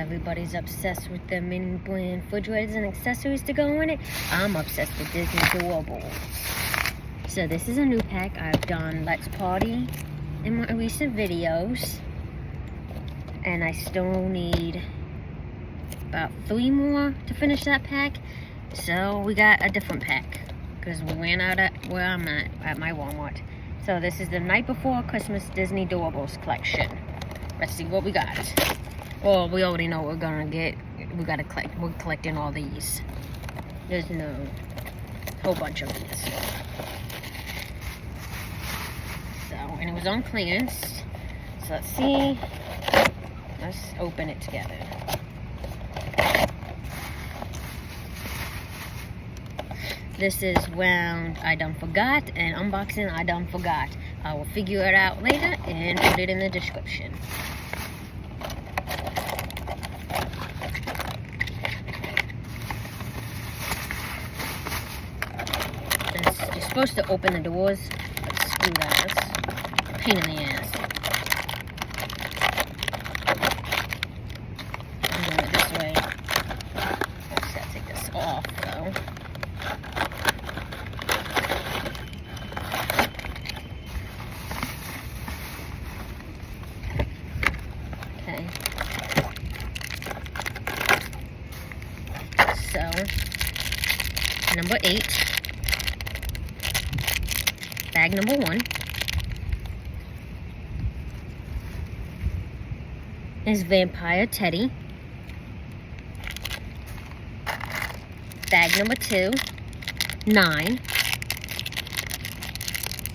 everybody's obsessed with the mini brand refrigerators and accessories to go in it. I'm obsessed with Disney Doorables. So this is a new pack. I've done Let's Party in my recent videos. And I still need about 3 more to finish that pack. So we got a different pack because we ran out at where I'm at my Walmart. So this is the Night Before Christmas Disney Doorables collection. Let's see what we got. Well, we already know what we're gonna get. We gotta collect. We're collecting all these. There's no whole bunch of these. So, and it was on clearance. So let's see. Let's open it together. This is round I done forgot, and unboxing I done forgot. I will figure it out later and put it in the description. You're supposed to open the doors, but screw that. It's a pain in the ass. I'm doing it this way. I just gotta take this off though. Okay. So, number 8. Bag number 1 is Vampire Teddy. Bag number 2, 9,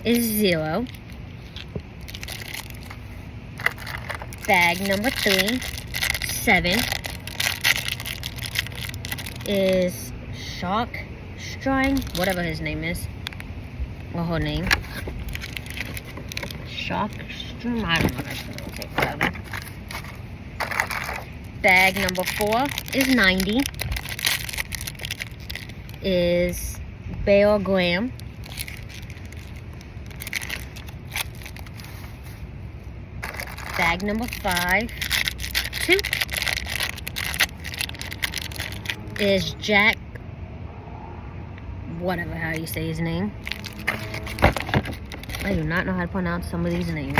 is 0. Bag number 3, 7, is Shark Strine, whatever his name is. Or her name. Shockstrom, I don't know how to pronounce it, rather. Bag number 4 is 90. Is Bear Graham. Bag number 5, 2, is Jack, whatever how you say his name. I do not know how to pronounce some of these names.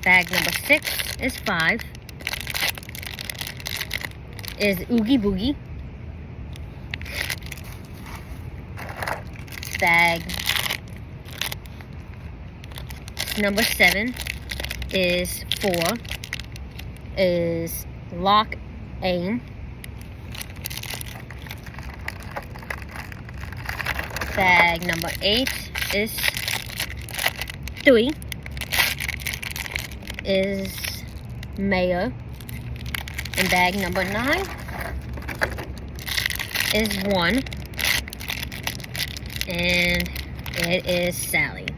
Bag number 6 is 5. Is Oogie Boogie. Bag number 7 is 4. Is Lock Aim. Bag number 8 is 3. Is Mayor. And bag number 9 is 1. And it is Sally.